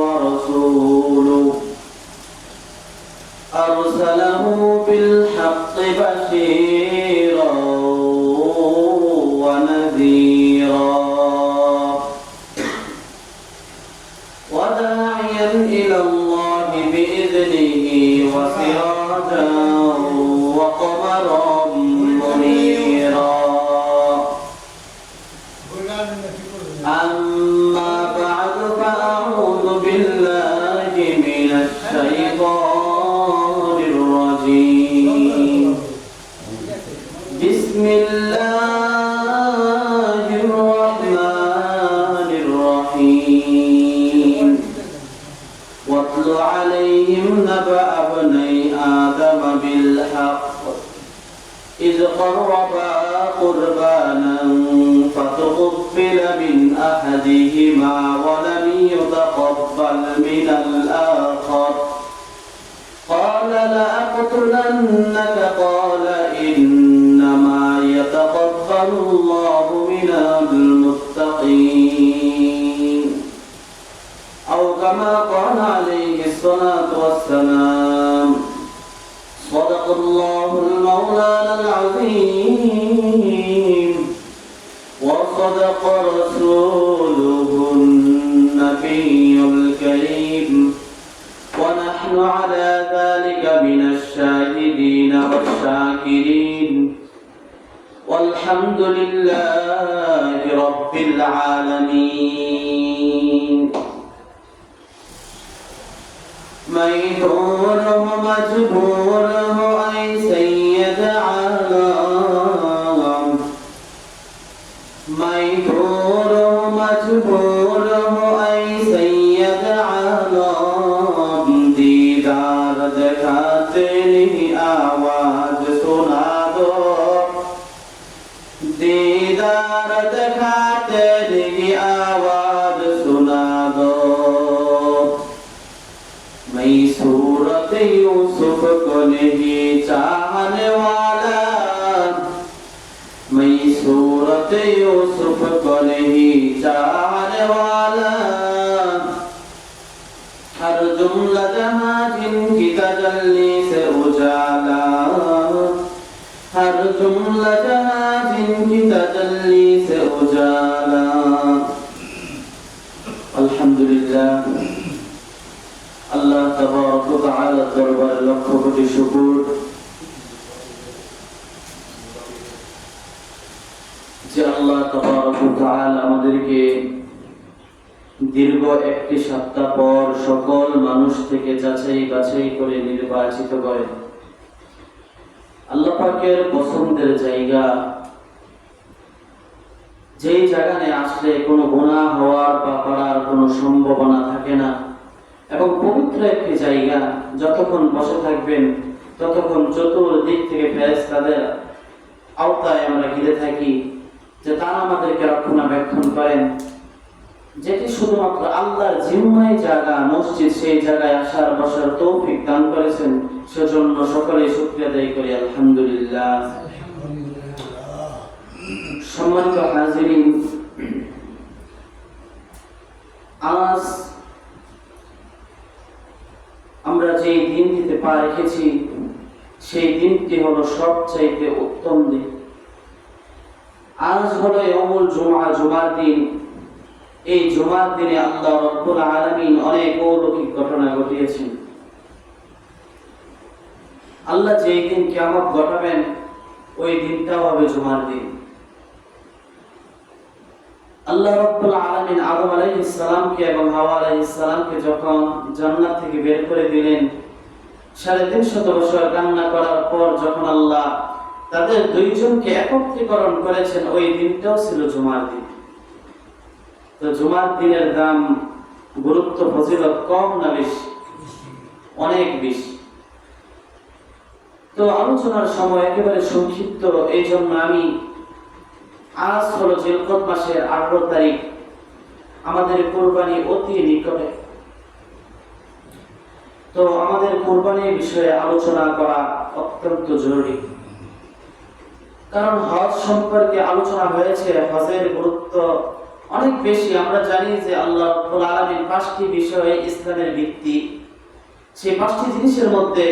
ورسوله أرسله بالحق بشيرا ونذيرا وداعيا إلى الله بإذنه وسراجا وقمرا منيرا. أما بعد فأعوذ بالله من الشيطان الرجيم. بسم الله الرحمن الرحيم. واتل عليهم نبأ ابني آدم بالحق إذ قربا قربانا فتقبل من أحدهما ولم يتقبل من الآخر قال لأقتلنك قال إنما يتقبل الله من المتقين أو كما قال عليه الصلاة والسلام. صدق الله المولانا العظيم وصدق رسوله النبي الكريم ونحن على ذلك من الشاهدين والشاكرين والحمد لله رب العالمين. ميدونه مجبوره أي سيد عالم ميدونه مجبوره أي سيد عالم دیدار دکھاتے نہیں آواز سنا دو دیدار دکھاتے نہیں آواز سنا دو. میں صورت یوسف کو نہیں چاہنے والا میں صورت یوسف کو نہیں چاہنے والا ہر جملہ جہاں جن کی تجلی سے اجالا ہر جملہ جہاں جن کی تجلی سے اجالا. الحمدللہ আল্লাহ তাবারক ওয়া তাআলা দরবারে লক্ষ কোটি শুকর যে আল্লাহ তাবারক ওয়া তাআলা আমাদেরকে দীর্ঘ একটি সপ্তাহ পর সকল মানুষ থেকে যাচাই বাছাই করে নির্বাচিত করে আল্লাহ পাকের পছন্দের জায়গা, যেই জায়গায় আসলে কোনো গুনাহ হওয়ার বা করার কোনো সম্ভাবনা থাকে না এবং পবিত্র একটি জায়গা, যতক্ষণ বসে থাকবেন ততক্ষণ চতুর্দিক থেকে ফেরেশতাদের আওতায় আমরা ঘিরে থাকি যে তারা আমাদেরকে রক্ষণাবেক্ষণ করেন, যেটি শুধুমাত্র আল্লাহর জিম্মায় জায়গা মসজিদ, সেই জায়গায় আসার বসার তৌফিক দান করেছেন। সেজন্য সকলেই শুকরিয়া আদায় করি আলহামদুলিল্লাহ। সম্মানিত হাজিরিন, আজ আমরা যে দিনটিতে পা রেখেছি সেই দিনটি হলো সবচাইতে উত্তম দিন। আজ হলো ইয়াউমুল জুমআ, জুমার দিন। এই জুমার দিনে আল্লাহ রাব্বুল আলামিন অনেক অলৌকিক ঘটনা ঘটিয়েছেন। আল্লাহ যেই দিন কিয়ামত ঘটাবেন ওই দিনটাও হবে জুমার দিন। আল্লাহ রাব্বুল আলামিন আদম আলাইহিস সালামকে এবং হাওয়া আলাইহিস সালামকে যখন জান্নাত থেকে বের করে দিলেন, 350 বছর কান্না করার পর যখন আল্লাহ তাদের দুইজনকে একত্রীকরণ করেছেন ওই দিনটাও ছিল জুমার দিন। তো জুমার দিনের দাম, গুরুত্ব, ফজিলত কম না বেশি? অনেক বেশি। তো আলোচনার সময় একেবারে সংক্ষিপ্ত, এই জন্য আমি আজ হলো জিলকদ মাসের 18 তারিখ, আমাদের কুরবানি অতি নিকটে। তো আমাদের কুরবানির বিষয়ে আলোচনা করা অত্যন্ত জরুরি। কারণ হজ সম্পর্কে আলোচনা হয়েছে, হজের গুরুত্ব অনেক বেশি। আমরা জানি যে আল্লাহ রাব্বুল আলামিন 5টি বিষয়ে ইসলামের ভিত্তি। সেই 5টি জিনিসের মধ্যে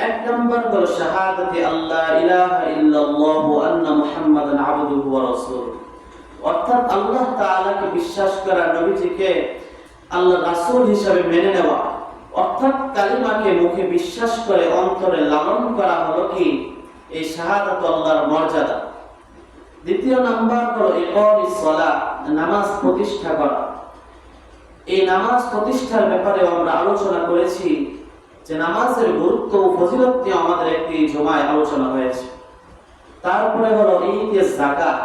এক নম্বর হলো শাহাদাতে আল্লাহ ইলাহা ইল্লাল্লাহু আন্না মুহাম্মাদান আবদুহু ওয়া রাসূলুহু, অর্থাৎ আল্লাহ তাআলাকে বিশ্বাস করা, নবীজিকে আল্লাহর রাসূল হিসেবে মেনে নেওয়া, অর্থাৎ কালিমাকে মুখে বিশ্বাস করে অন্তরে লালন করা হলো কি এই শাহাদাত আল্লাহর মর্যাদা। দ্বিতীয় নাম্বার হলো ইকামিস সালাহ, নামাজ প্রতিষ্ঠা করা। এই নামাজ প্রতিষ্ঠার ব্যাপারে আমরা আলোচনা করেছি যে নামাজের গুরুত্ব ও ফজিলত নিয়ে আমাদের একটি জমায় আলোচনা হয়েছে। তারপরে হলো ঈদের যাকাত।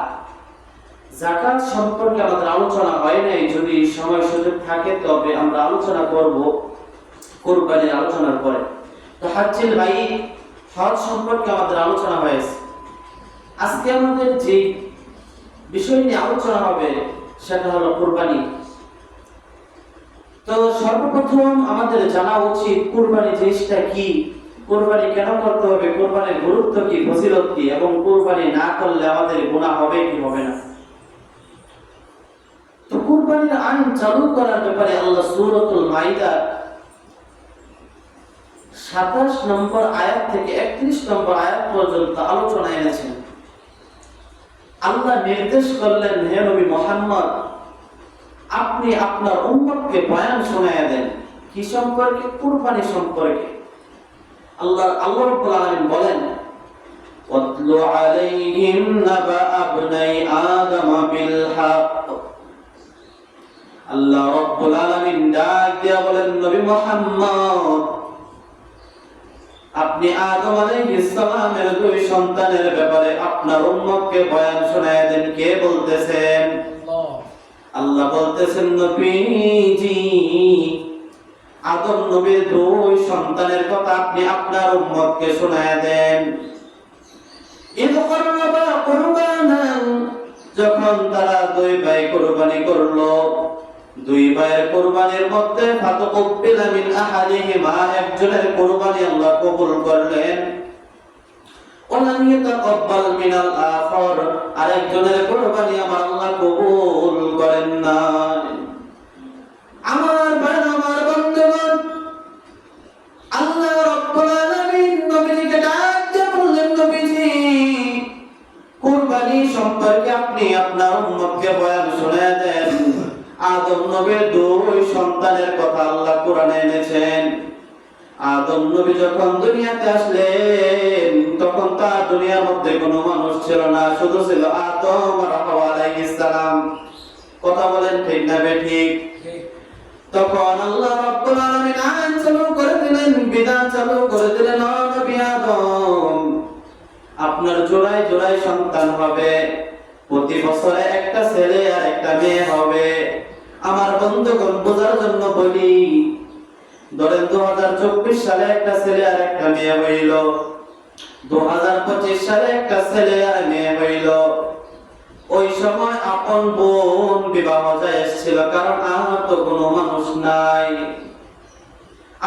যাকাত সম্পর্কে আমাদের আলোচনা হয় নাই, যদি সময় সুযোগ থাকে তবে আমরা আলোচনা করব কুরবানির আলোচনার পরে। তো হাজ্জুল বাইত, হজ সম্পর্কে আমাদের আলোচনা হয়েছে। আজকে আমাদের যে বিষয় নিয়ে আলোচনা হবে সেটা হলো কুরবানি। তো সর্বপ্রথম আমাদের জানা উচিত কুরবানি জিনিসটা কি, কুরবানি কেন করতে হবে, কুরবানির গুরুত্ব কি, ফজিলত কি, এবং কুরবানি না করলে আমাদের গুনাহ হবে কি হবে না। তো কুরবানির আইন চালু করার ব্যাপারে আল্লাহ সূরাতুল মাইদার 27 নম্বর আয়াত থেকে 31 নম্বর আয়াত পর্যন্ত আলোচনা এনেছেন। আল্লাহ নির্দেশ করলেন, হে নবী মুহাম্মদ, আপনি আপনার উম্মতকে বয়ান শোনায়া দেন। কি সম্পর্কে? কুরবানি সম্পর্কে। আল্লাহ রাব্বুল আলামিন বলেন, ওয়াতলু আলাইহিম নাবা আবনাই আদম বিল হক। আল্লাহ রাব্বুল আলামিন ডাক দিয়া বলেন, নবী মুহাম্মদ, আপনি আদম আলাইহিস সালামের দুই সন্তানের ব্যাপারে আপনার উম্মতকে বয়ান শোনায়া দেন। কে বলতেছেন? আল্লাহ বলতেছেন, নবীজি আদম নবীর দুই সন্তানের কথা আপনি আপনার উম্মতকে শোনায়া দেন। যখন তারা দুই ভাই কুরবানি করলো, দুই ভাইয়ের কুরবানির মধ্যে ফাতাকুব্বিলা মিন আহাদিহিমা, একজনের কুরবানি আল্লাহ কবুল করলেন, ওয়ালাম ইয়াতাকাব্বাল মিনাল আখার, আরেকজনের কুরবানি আমার আল্লাহ কবুল করেন না। আমার ভাই, আমার বন্ধুগণ, আল্লাহ রাব্বুল আলামিন নবীকে ডাক দিয়ে বললেন, নবীজি কুরবানি সম্পর্কে আপনি আপনার উম্মতকে বয়ান শোনায়া দেন। আদম নবীর দুই সন্তানের কথা আল্লাহ কোরআনে এনেছেন। আদম নবী যখন দুনিয়াতে আসলেন তখন তার দুনিয়ার মধ্যে কোনো মানুষ ছিল না, শুধু ছিল আদম আর হাওয়া আলাইহিস সালাম। কথা বলেন ঠিক না বেঠিক? তখন আল্লাহ রাব্বুল আলামিন আইন চালু করে দিলেন, বিধান চালু করে দিলেন, ও নবী আদম, আপনার জোড়ায় জোড়ায় সন্তান হবে, প্রতি বছরে একটা ছেলে আর একটা মেয়ে হবে। আমার বন্ধুগণ, বোঝার জন্য বলি, ধরেন 2024 সালে একটা ছেলে আর একটা মেয়ে হইল, 2025 সালে একটা ছেলে আর মেয়ে হইল। ওই সময় আপন বোন বিবাহ জায়েজ ছিল, কারণ আমার তো কোনো মানুষ নাই।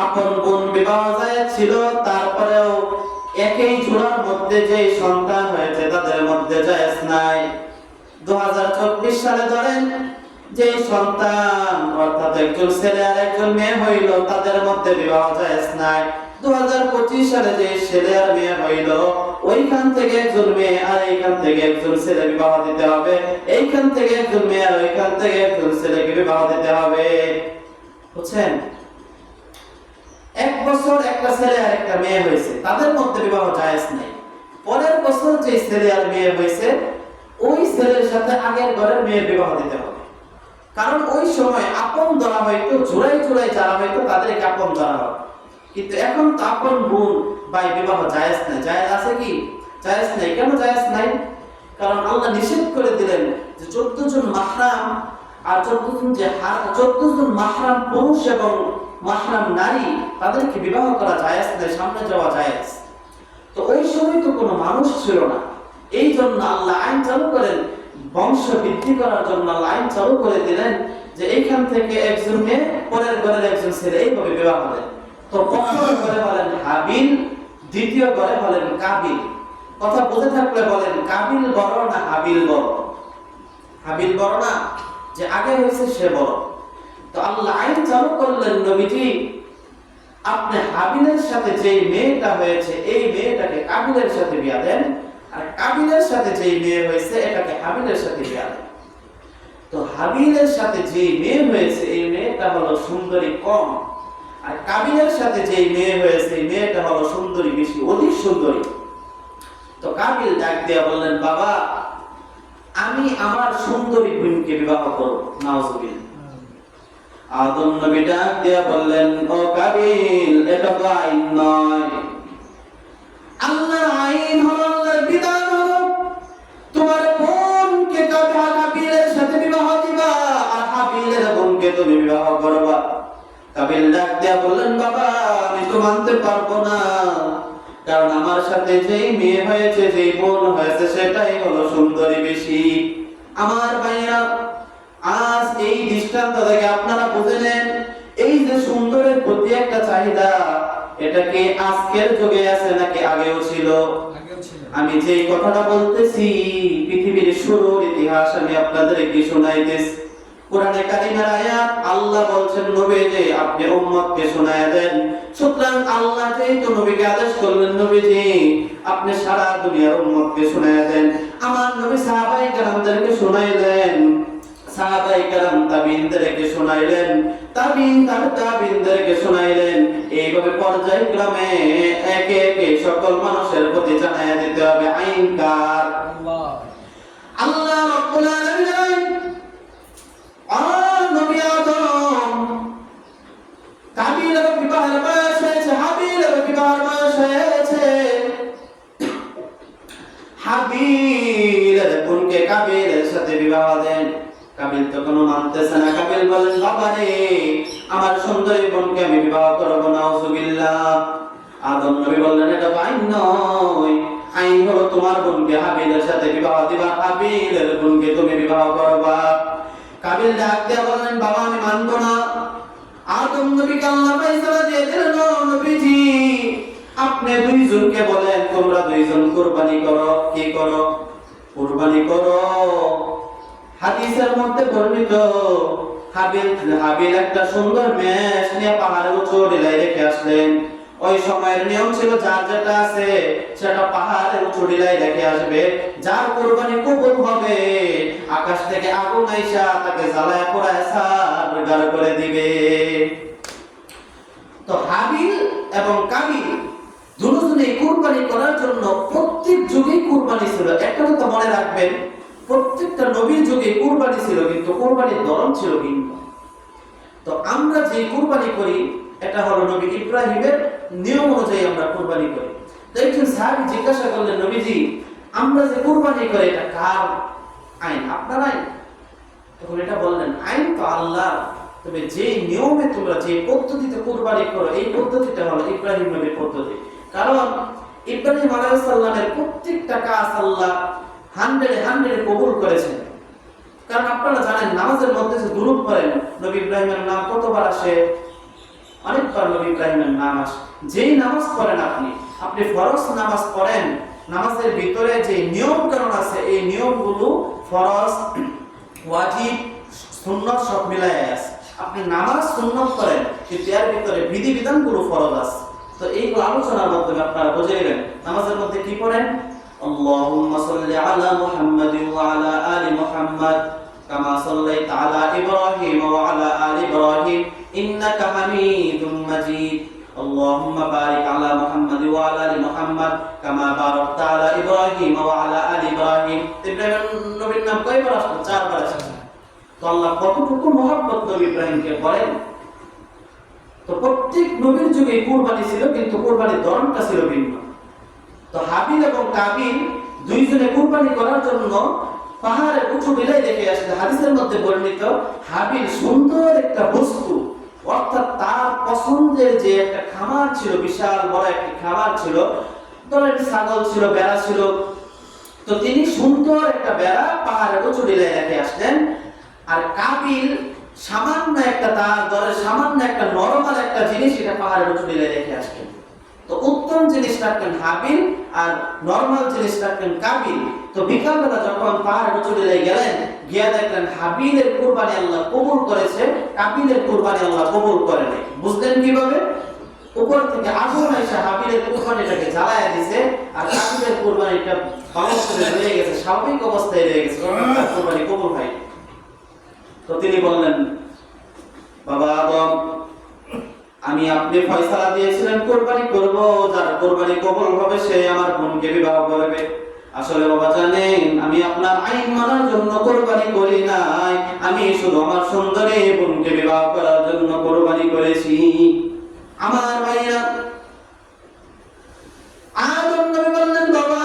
আপন বোন বিবাহ জায়েজ ছিল, তারপরেও একই জোড়ার মধ্যে যে সন্তান হয়েছে তাদের মধ্যে জায়েজ নাই। 2024 সালে ধরেন যে সন্তান, অর্থাৎ একজন ছেলে আর একজন মেয়ে হইল, তাদের মধ্যে বিবাহ জায়েজ নাই। 2025 সালে যে ছেলে আর মেয়ে হইল, ওইখান থেকে একজন মেয়ে আর এইখান থেকে একজন ছেলে বিবাহ দিতে হবে, এইখান থেকে একজন মেয়ে আর ওইখান থেকে একজন ছেলেকে বিবাহ দিতে হবে। বুঝছেন? এক বছর একটা ছেলে আর একটা মেয়ে হয়েছে, তাদের মধ্যে বিবাহ জায়েজ নাই। পরের বছর যে ছেলে আর মেয়ে হয়েছে, ওই ছেলের সাথে আগের ঘরের মেয়ের বিবাহ দিতে হবে, কারণ ওই সময় আপন ধরা হয়তো, জোড়াই জোড়াই যারা হয়তো তাদেরকে আপন ধরা হয়। কিন্তু এখন তো আপন বোন ভাই বিবাহ জায়েজ নাই। জায়েজ আছে কি? জায়েজ নাই। কেন জায়েজ নাই? কারণ আল্লাহ নিষেধ করে দিলেন যে 14 জন মাহরাম আর 14 জন মাহরাম পুরুষ এবং মাহরাম নারী, তাদেরকে বিবাহ করা জায়েজ নাই, সামনে যাওয়া জায়েজ। তো ওই সময় তো কোনো মানুষ ছিল না, এই জন্য আল্লাহ আইন চালু করেন, বংশ বৃদ্ধি করার জন্য আইন চালু করে দিলেন যে এইখান থেকে একজন মেয়ে, পরের ঘরের একজন ছেলে, এইভাবে বিবাহ হলেন। তো প্রথম ঘরে হলেন হাবিল, দ্বিতীয় ঘরে হলেন কাবিল। কথা বুঝে থাকলে বলেন, কাবিল বড় না হাবিল বড়? হাবিল বড় না? যে আগে হয়েছে সে বড়। তো আল্লাহ আইন চালু করলেন, নবীজি আপনি হাবিলের সাথে যে মেয়েটা হয়েছে এই মেয়েটাকে কাবিলের সাথে বিয়া দেন, আর কাবিলের সাথে যে মেয়ে হয়েছে এটাকে হাবিলের সাথে বিয়া দেন। তো হাবিলের সাথে যে মেয়ে হয়েছে এই মেয়েটা হলো সুন্দরী কম, আর কাবিলের সাথে যে মেয়ে হয়েছে এই মেয়েটা হলো সুন্দরী বেশি, অধিক সুন্দরী। তো কাবিল ডাক দিয়া বললেন, বাবা আমি আমার সুন্দরী বোনকে বিবাহ করব। নাউজুবিল্লাহ। আদম নবী ডাক দিয়া বললেন, ও কাবিল এটা তো আইন নয়, আল্লাহর আইন হলো, আল্লাহর বিধান হলো তোমার বোনকে কাবিলের সাথে বিবাহ দিবা, আর হাবিলের বোনকে তুমি বিবাহ করবা। কাবিল ডাক দিয়া বললেন, বাবা আমি তো মানতে পারবো না, কারণ আমার সাথে যেই মেয়ে হয়েছে যেই বোন হয়েছে সেটাই হলো সুন্দরী বেশি। আমার ভাইয়া আজ এই দৃষ্টান্ত থেকে আপনারা বুঝলেন এই যে সুন্দরের প্রতি একটা চাহিদা, এটা কি আজকের যুগে আছে নাকি আগেও ছিল? আমি যে কথাটা বলতেছি পৃথিবীর শুরুর ইতিহাস আমি আপনাদেরকে শোনাইতেছি। কোরআনে কারিমের আয়াত, আল্লাহ বলছেন নবী যে আপনি উম্মতকে শোনায়া দেন। সুতরাং আল্লাহ যেহেতু নবীকে আদেশ করলেন, নবীজি আপনি সারা দুনিয়ার উম্মতকে শোনায়া দেন। আমার নবী সাহাবায়ে কেরামদেরকে শোনাইলেন, সাহাবায়ে কেরাম তাবিঈনদেরকে শোনাইলেন, তাবিঈন তাবিঈনদেরকে শোনাইলেন। এইভাবে পর্যায়ক্রমে একে একে সকল মানুষের প্রতি জানায়া দিতে হবে আইন কার? আল্লাহ রাব্বুল আলামিন। নবী আদম কাবিলের বিবাহের বয়স হয়েছে, হাবিলের বিবাহের বয়স হয়েছে। হাবিলের বোনকে কাবিলের সাথে বিবাহ দেন। কাবিল তো কোনো মানতেছে না। কাবিল বলেন, বাবা রে আমার সুন্দরী বোনকে আমি বিবাহ করবো। নাউজুবিল্লাহ। আদম নবী বললেন, এটা আইন নয়, আইন হলো তোমার বোনকে হাবিলের সাথে বিবাহ দিবা, হাবিলের বোনকে তুমি বিবাহ করবা। কাবিল ডাক দিয়া বললেন, বাবা আমি মানবো না। আদম নবীকে আল্লাহ ফয়সালা দিয়ে দিলেন, নবীজি আপনি দুইজনকে বলেন তোমরা দুইজন কুরবানি করো। কি করো? কুরবানি করো। হাদিসের মধ্যে বর্ণিত হাবিল একটা সুন্দর মেষ নিয়ে পাহাড়ের উঁচু টিলায় রেখে আসলেন। ওই সময়ের নিয়ম ছিল যার যেটা আছে সেটা পাহাড়ের উঁচু টিলায় রেখে আসবে, যার কুরবানি কবুল হবে আকাশ থেকে আগুন আইসা তাকে জ্বালায় পোড়ায় সারগার করে দিবে। তো হাবিল এবং কাবিল দুজনে কুরবানি করার জন্য প্রত্যেক যুগেই কুরবানি ছিল। একটা কথা মনে রাখবেন, প্রত্যেকটা নবীর যুগে কুরবানি ছিল, কিন্তু কুরবানির ধরন ছিল ভিন্ন। তো আমরা যে কুরবানি করি এটা হলো নবী ইব্রাহিমের নিয়ম অনুযায়ী আমরা কুরবানি করি। তো একজন সাহাবী জিজ্ঞাসা করলেন, নবীজি আমরা যে কুরবানি করি এটা কার আইন? আপনার আইন? তখন এটা বললেন, আইন তো আল্লাহ, তবে যে নিয়মে তোমরা যে পদ্ধতিতে কুরবানি করো এই পদ্ধতিটা হলো ইব্রাহিম নবীর পদ্ধতি। কারণ ইব্রাহিম আলাইহিস সালামের প্রত্যেকটা কাজ আল্লাহ 100 কবুল করেছেন। কারণ আপনারা জানেন নামাজের মধ্যে যে দুরূদ পড়েন, নবী ইব্রাহিমের নাম কতবার আসে? অনেকবার নবী ইব্রাহিমের নাম আসে। যেই নামাজ পড়েন আপনি ফরজ নামাজ পড়েন, নামাজের ভিতরে যে নিয়ম কানুন আছে এই নিয়মগুলো ফরজ, ওয়াজিব, সুন্নাত সব মিলায় আছে। আপনি নামাজ সুন্নাত করেন কিন্তু এর ভিতরে বিধিবিধানগুলো ফরজ আছে। তো এইগুলো আলোচনার মাধ্যমে আপনারা বুঝে গেলেন। নামাজের মধ্যে কি পড়েন? اللهم صل على محمد وعلى آل محمد كما صليت على إبراهيم وعلى آل إبراهيم إنك حميد مجيد اللهم بارك على محمد وعلى آل محمد كما باركت على إبراهيم وعلى آل إبراهيم। ইব্রাহিম নবীর নাম কয়বার আসলো? 4 বার আসছে। তো আল্লাহ কতটুকু মহব্বত নবী ইব্রাহিমকে করেন। তো প্রত্যেক নবীর যুগে কুরবানি ছিল, কিন্তু কুরবানির ধরনটা ছিল ভিন্ন। তো হাবিল এবং কাবিল দুইজনে কুরবানি করার জন্য পাহাড়ের উঁচু টিলায় রেখে আসলে হাদিসের মধ্যে বর্ণিত হাবিল সুন্দর একটা বস্তু, অর্থাৎ তার পছন্দের যে একটা খামার ছিল, বিশাল বড় একটা খামার ছিল, ধরেন ছাগল ছিল, বেড়া ছিল। তো তিনি সুন্দর একটা বেড়া পাহাড়ের উঁচু টিলায় রেখে আসলেন। আর কাবিল সামান্য একটা তার ধরে সামান্য একটা নরমাল একটা জিনিস এটা পাহাড়ের উঁচু টিলায় রেখে আসলেন। তো তো উত্তম জিনিস রাখলেন হাবিল আর নরমাল জিনিস রাখলেন কাবিল। তো বিকালবেলা যখন পাহাড় চলে গেলেন, গিয়া দেখলেন হাবিলের কুরবানি আল্লাহ কবুল করেছে, কাবিলের কুরবানি আল্লাহ কবুল করে নাই। বুঝলেন কিভাবে? উপর থেকে আগুন এসে হাবিলের কুরবানিটাকে জ্বালায়া দিয়েছে, আর কাবিলের কুরবানিটা বাউন্স করে রয়ে গেছে, স্বাভাবিক অবস্থায় রয়ে গেছে, কুরবানি কবুল হয়। তো তিনি বললেন, বাবা আদম, আমি আপনি ফয়সালা দিয়েছিলেন কোরবানি করব, যার কোরবানি কবুল হবে সে আমার বোনকে বিবাহ করবে। আসলে বাবা জানেন, আমি আপনার আইন মানার জন্য কোরবানি করি নাই, আমি শুধু আমার সুন্দরী বোনকে বিবাহ করার জন্য কোরবানি করেছি। আমার ভাইরা, আদম নবী বললেন, বাবা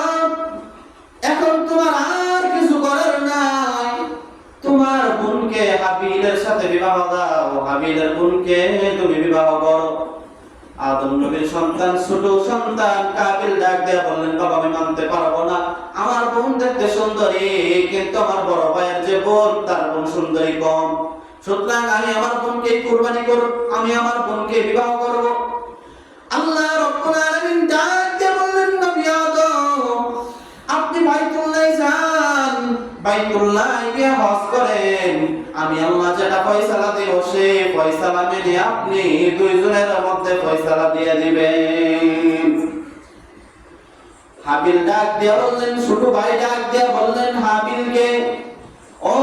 এখন তোমার আর কিছু করার নাই, তোমার বোনকে হাবিলের সাথে বিবাহ দাও, হাবিলের বোনকে তুমি বিবাহ করো। আদম নবীর সন্তান, ছোট সন্তান কাবিল ডাক দেয়া বললেন, বাবা আমি মানতে পারবো না, আমার বোন দেখতে সুন্দরী, কিন্তু আমার বড় ভাইয়ের যে বোন তার বোন সুন্দরী কম, সুতরাং আমি আমার বোনকে কুরবানি করব, আমি আমার বোনকে বিবাহ করব। আল্লাহ রাব্বুল আলামিন ডাক দিয়ে বললেন, নবী আদম আপনি বাইতুল্লাহ যান, বাইতুল্লাহ গিয়ে হজ করেন, আমি আল্লাহ যেটা ফয়সালা দেব সেই ফয়সালা মেনে আপনি দুইজনের মধ্যে ফয়সালা দিয়ে দিবেন। হাবিল ডাক দিয়ে বললেন, ছোট ভাই ডাক দিয়ে বললেন হাবিলকে, ও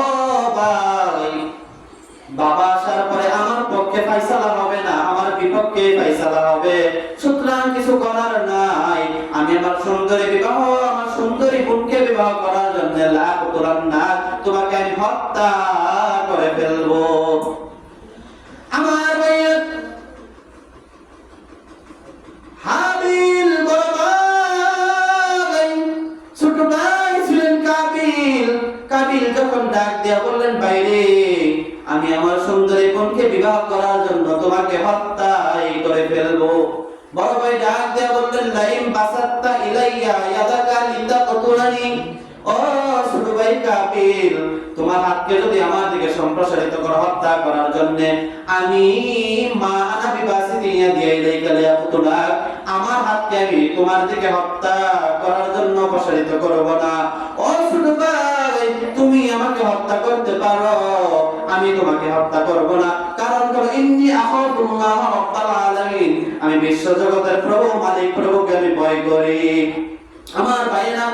ভাই, বাবা আসার পরে আমার পক্ষে ফয়সালা হবে না, আমার বিপক্ষে ফয়সালা হবে, সুতরাং কিছু করার নাই, আমি আমার সুন্দরী বিবাহ, আমার সুন্দরী বোনকে বিবাহ করার জন্য লাখ তোলার না, তোমাকে আমি হত্যা করে ফেলবো। আমার ভাইয়া হাবিল বড় ভাই, ছোট ভাই ছিলেন কাবিল। কাবিল যখন ডাক দিয়া বললেন, বাইরে আমি আমার সুন্দরী বোনকে বিবাহ করার জন্য তোমাকে হত্যাই করে ফেলবো। বড় ভাই ডাক দিয়া বললেন, লাইম বাসাত্তা ইলাইয়া ইয়াদাকা লিতাকতুলানি, ও ছোট ভাই কাবিল, তোমার হাতকে যদি আমার দিকে সম্প্রসারিত করো হত্যা করার জন্য, আমি মা আনা বিবাসিতি ইয়াদি ইলাইকা লিয়াকতুলাক, আমার হাতকে আমি তোমার দিকে হত্যা করার জন্য প্রসারিত করব না। ও ছোট ভাই, তুমি আমাকে হত্যা করতে পারো, আমি তোমাকে হত্যা করব না, কারণ হলো ইন্নী আখাফুল্লাহ রাব্বাল আলামিন, আমি বিশ্ব জগতের প্রভু মালিক প্রভুকে আমি ভয় করি। আমার ভাইরা,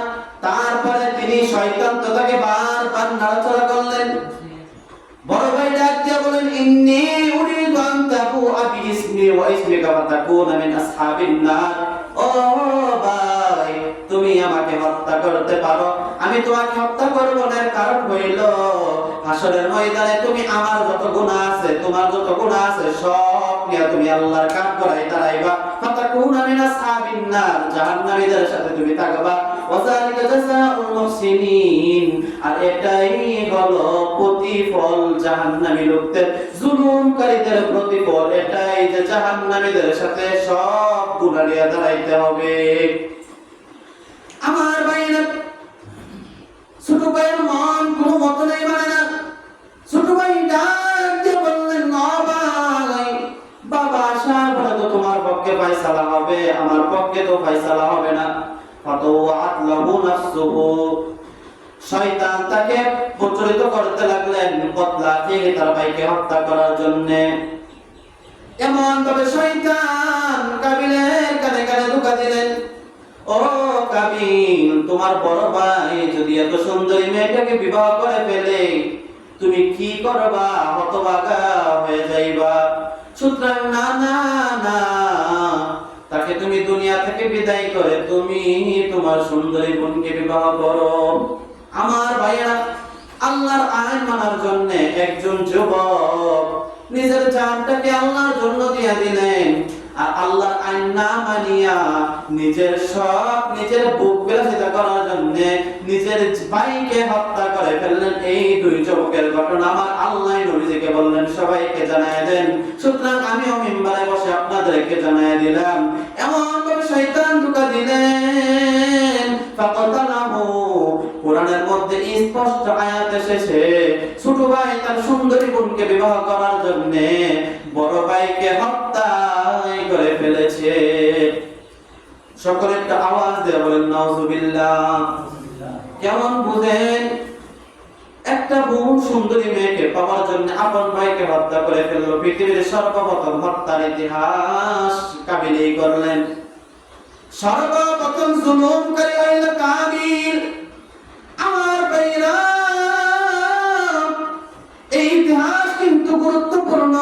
তারপরে তিনি শয়তান তাকে বারবার নাড়াচাড়া করলেন। বড় ভাই ডাক দিয়ে বলেন, ইন্নী উরিদু আন তাকুআ বিইসমি ওয়া ইসমিকা ওয়া তাকুনা মিন আসহাবিন নার, ও ভাই তুমি আমাকে হত্যা করতে পারো, আমি তোমাকে হত্যা করব না, কারণ হইল হাসরের ময়দানে তুমি আমার যত গুনাহ আছে, তোমার যত গুনাহ আছে সব নিয়ে তুমি আল্লাহর কাঠগড়ায় দাঁড়াইবা, ফাতাকুনা মিন আসহাবিন নার, জাহান্নামীদের সাথে তুমি থাকবা, ওয়া যালিকা জাযাউল মুহসিনিন, আর এটাই হলো প্রতিফল জাহান্নামী লোকদের, জুলুমকারীদের প্রতিফল এটাই যে জাহান্নামীদের সাথে সব গুনাহ নিয়ে দাঁড়াইতে হবে। আমার ভাইরা, ছোট ভাইয়ের মন কোনো মত নেই, মানে না। ছোট ভাই ডাক দিয়ে বললেন, না ভাই, বাবা আসার পরে তো তোমার পক্ষে ফয়সালা হবে, আমার পক্ষে তো ফয়সালা হবে না। ফাতাওয়াত লাহু নাফসুহু, শয়তান তাকে প্রচলিত করতে লাগলেন কতলাকে, তার ভাইকে হত্যা করার জন্য। এমন ভাবে শয়তান কাবিলের কানে কানে ধোঁকা দিলেন, ও কাবিল, তোমার বড় ভাই যদি এত সুন্দরী মেয়েটাকে বিবাহ করে ফেলে তুমি কি করবা? হতভাগা হয়ে যাইবা। সুতরাং না না না, তাকে তুমি দুনিয়া থেকে বিদায় করে তুমি তোমার সুন্দরী বোনকে বিবাহ করো। আমার ভাইরা, আল্লাহর আইন মানার জন্য একজন যুবক নিজের জানটাকে আল্লাহর জন্য দিয়ে দিলেন, আর আল্লাহর আইন না মানিয়া নিজের সব নিজের বুক বিলাসিতা করার জন্য নিজের ভাইকে হত্যা করে ফেললেন। এই দুই যুবকের ঘটনা আমার আল্লাহ নবীজিকে বললেন সবাইকে জানায় দেন, সুতরাং আমিও মিম্বারে বসে আপনাদেরকে জানায় দিলাম। এমন ভাবে শয়তান ধোঁকা দিলেন, ফাকাতালাহু, কোরআনের মধ্যে স্পষ্ট আয়াত এসেছে, ছোট ভাই তার সুন্দরী বোনকে বিবাহ করার জন্য বড় ভাইকে হত্যা করে ফেলেছে। সকলে একটা আওয়াজ দিয়ে বলেন নাউজুবিল্লাহ। কেমন বুঝেন? একটা বহু সুন্দরী মেয়েকে পাওয়ার জন্য আপন ভাইকে হত্যা করে ফেললো। পৃথিবীর সর্বপ্রথম হত্যার ইতিহাস কাবিল করলেন। সর্বপ্রথম জুলুমকারী হইল কাবিল। আমার ভাইরা, এই ইতিহাস কিন্তু গুরুত্বপূর্ণ।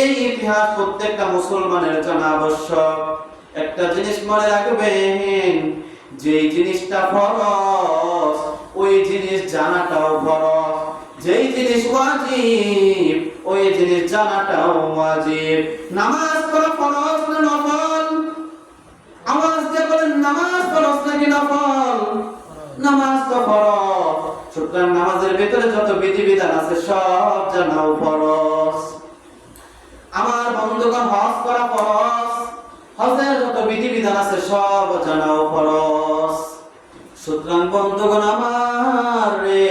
এই ইতিহাস প্রত্যেকটা মুসলমানের জানা আবশ্যক। একটা জিনিস মনে রাখবেন, যে জিনিসটা ফরজ ওই জিনিস জানাটাও ফরজ, যেই জিনিস ওয়াজিব ওই জিনিস জানাটাও ওয়াজিব। নামাজ পড়া ফরজ না নফল? আওয়াজ দিয়ে বলেন, নামাজ ফরজ নাকি নফল? নামাজ তো ফরজ। সুতরাং নামাজের ভিতরে যত বিধিবিধান আছে সব জানাও ফরজ। আমার বন্ধুগণ, হজ করা ফরজ, হজের যত বিধিবিধান আছে সব জানাও ফরজ। সুতরাং বন্ধুগণ আমার রে,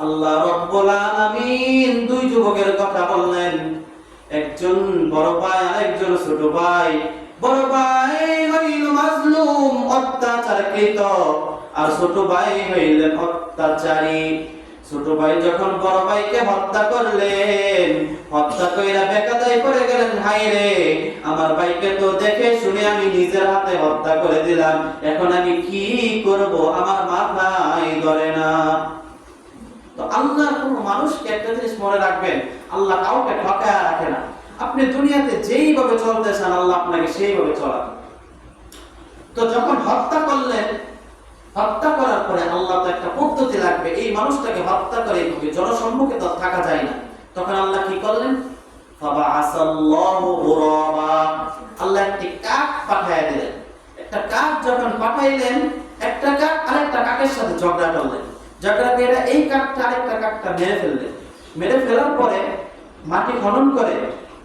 আল্লাহ রাব্বুল আলামিন দুই যুবকের কথা বললেন। একজন বড় ভাই আর একজন ছোট ভাই। বড় ভাই হইল মাজলুম, অত্যাচারকৃত, আর ছোট ভাই হইলেন অত্যাচারী। ছোট ভাই যখন বড় ভাইকে হত্যা করলেন, হত্যা কইরা বেকায়দায় পড়ে গেলেন, হায় রে আমার ভাইকে তো দেখে শুনে আমি নিজের হাতে হত্যা করে দিলাম, এখন আমি কি করব, আমার মাথায় ধরে না। তো আল্লাহ কোন মানুষকে একটা জিনিস মনে রাখবেন, আল্লাহ কাউকে ঠকায় রাখে না। আপনি দুনিয়াতে যেইভাবে চলতে চান আল্লাহ আপনাকে সেইভাবে চলাবে। তো যখন হত্যা করলেন, হত্যা করার পরে আল্লাহ তো একটা পদ্ধতি লাগবে, এই মানুষটাকে হত্যা করে জনসম্মুখে তো থাকা যায় না। তখন আল্লাহ কি করলেন? ফাবাআসাল্লাহু গুরাবা, আল্লাহ একটি কাক পাঠিয়ে দিলেন। একটা কাক যখন পাঠাইলেন, একটা কাক আরেকটা কাকের সাথে ঝগড়া করলেন। ঝগড়া করে এই কাকটা আরেকটা কাকটা মেরে ফেললেন। মেরে ফেলার পরে মাটি খনন করে,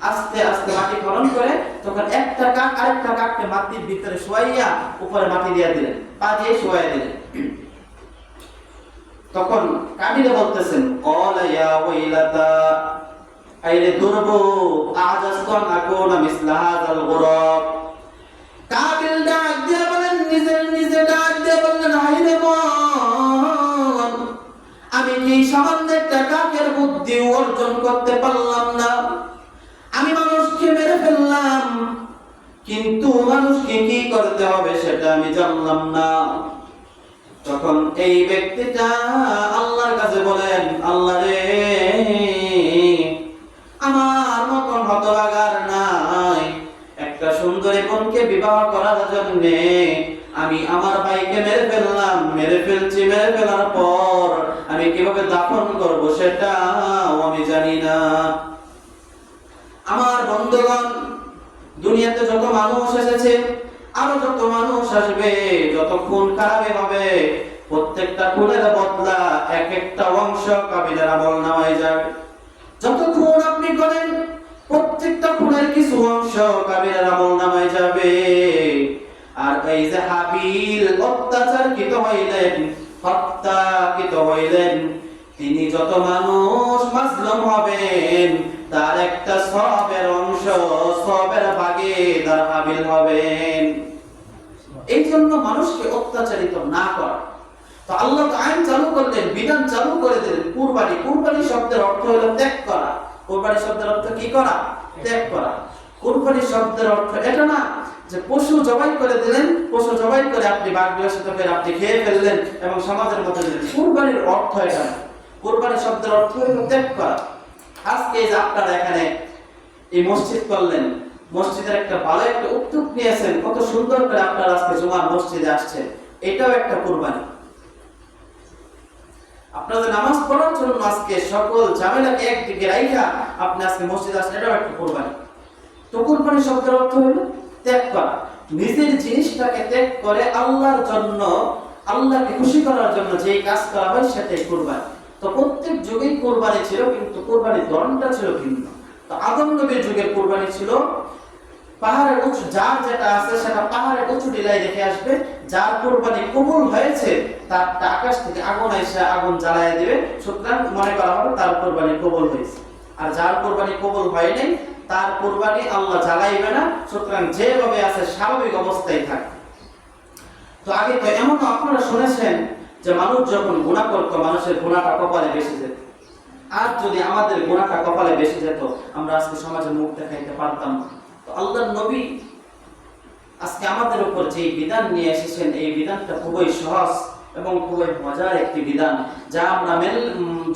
আস্তে আস্তে মাটি খনন করে, তখন একটা কাক আরেকটা কাককে মাটির ভিতরে শোয়াইয়া উপরে মাটি দিয়ে দিলেন, পা দিয়ে শোয়াই দিলেন। তখন কাবিলে বলতেছেন, ক্বালা ইয়া ওয়াইলাতা, আইরে দুর্ভোগ, আজাসতান আকুনা মিসলা হাযাল গুরাব। কাবিল ডাক দিয়ে বলেন, নিজে ডাক দিয়ে বললেন, হায়রে মন, আমি কি সামান্য একটা কাকের বুদ্ধি অর্জন করতে পারলাম না? আমি মানুষকে মেরে ফেললাম, কিন্তু মানুষকে কি করতে হবে সেটা আমি জানলাম না। তখন এই ব্যক্তিটা আল্লাহর কাছে বলেন, আল্লাহ রে, আমার মতন হতভাগার নাই। একটা সুন্দরী বোনকে বিবাহ করার জন্য আমি আমার ভাইকে মেরে ফেললাম, মেরে ফেলার পর আমি কিভাবে দাফন করব সেটাও আমি জানি না। আমার বন্ধুগণ, দুনিয়াতে যত মানুষ এসেছে, আরো যত মানুষ আসবে, যত খুন খারাপ হবে, প্রত্যেকটা খুনের বদলা এক একটা অংশ কাবিলের আমল নামায় যাবে। যত খুন আপনি করেন, প্রত্যেকটা খুনের কিছু অংশ কাবিলের আমল নামায় যাবে। আর এই যে হাবিল অত্যাচারকৃত হইলেন, হত্যাকৃত হইলেন, তিনি যত মানুষ মাজলুম হবেন তার একটা সওয়াবের অংশ, সওয়াবের ভাগে তার হাবিল হবেন। এই জন্য মানুষকে অত্যাচারিত না করা। তো আল্লাহ তো আইন চালু করলেন, বিধান চালু করে দিলেন। কুরবানি, কুরবানি শব্দের অর্থ হলো ত্যাগ করা। কুরবানি শব্দের অর্থ কি করা? ত্যাগ করা। কুরবানি শব্দের অর্থ এটা না যে পশু জবাই করে দিলেন, পশু জবাই করে আপনি বাঘ বিকশিত করে আপনি খেয়ে ফেললেন এবং সমাজের মধ্যে দিলেন। কুরবানির অর্থ এটা না। কুরবানি শব্দের অর্থ হলো ত্যাগ করা। আজকে যে আপনারা এখানে এই মসজিদ করলেন, মসজিদের একটা ভালো একটা উদ্যোগ নিয়েছেন, কত সুন্দর করে আপনারা আজকে জুমার মসজিদে আসছেন, এটাও একটা কুরবানি। আপনাদের নামাজ পড়ার জন্য আজকে সকল ঝামেলাকে একদিকে রাখা আপনি আজকে মসজিদে আসছেন, এটাও একটা কুরবানি। তো কুরবানি শব্দের অর্থ হলো ত্যাগ করা। নিজের জিনিসটাকে ত্যাগ করে আল্লাহর জন্য, আল্লাহকে খুশি করার জন্য যেই কাজ করা হয় সেটাই কুরবানি। তো প্রত্যেক যুগেই কুরবানি ছিল, কিন্তু কুরবানির ধরনটা ছিল ভিন্ন। তো আদম নবীর যুগে কুরবানি ছিল পাহাড়ের উঁচু, যার যেটা আছে সেটা পাহাড়ের উঁচু টিলায় রেখে আসবে, যার কুরবানি কবুল হয়েছে তার আকাশ থেকে আগুন এসে আগুন জ্বালায় দিবে, সুতরাং মনে করা হবে তার কুরবানি কবুল হয়েছে। আর যার কোরবানি কবুল হয় নাই তার কোরবানি আল্লাহ জ্বালাইবে না। সুতরাং যেভাবে আছে স্বাভাবিক অবস্থায় থাকে। তো আগে তো এমন আপনারা শুনেছেন যে মানুষ যখন গুনাহ করতো মানুষের গুনাহটা কপালে বেশি যেত। আর যদি আমাদের গুনাহটা কপালে বেশি যেত আমরা আজকে সমাজে মুখ দেখাইতে পারতাম না। তো আল্লাহর নবী আজকে আমাদের উপর যে বিধান নিয়ে এসেছেন এই বিধানটা খুবই সহজ এবং খুবই মজার একটি বিধান, যা আমরা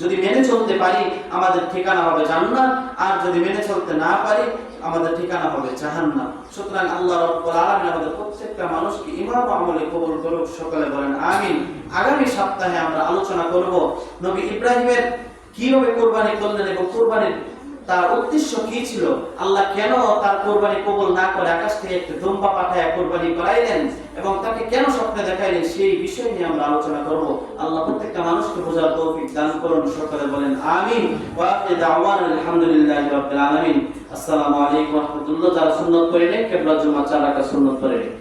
যদি মেনে চলতে পারি আমাদের ঠিকানা হবে জান্নাত, আর যদি মেনে চলতে না পারি আমাদের ঠিকানা হবে জাহান্নাম। সুতরাং আল্লাহ রাব্বুল আলামিন আমাদের প্রত্যেকটা মানুষকে ঈমান ও আমলে কবুল করুক, সকলে বলেন আমিন। আগামী সপ্তাহে আমরা আলোচনা করব নবী ইব্রাহিমের কিভাবে কোরবানি করলেন এবং কোরবানির তার উদ্দেশ্য কি ছিল, আল্লাহ কেন তার কোরবানি কবুল না করে আকাশ থেকে একটা দুম্বা পাঠায় কোরবানি করাইলেন এবং তাকে কেন স্বপ্নে দেখাইলেন, সেই বিষয় নিয়ে আমরা আলোচনা করব। আল্লাহ প্রত্যেকটা মানুষকে বোঝার তৌফিক দান করুন, সকলে বলেন আমিন। ওয়া আখিরু দাওয়ানা আলহামদুলিল্লাহি রাব্বিল আলামিন। আসসালামু আলাইকুম ওয়া রাহমাতুল্লাহ। যারা সুন্নাত পড়ে নেন কিবলা জুমা 4 রাকাত সুন্নাত পড়ে নেন।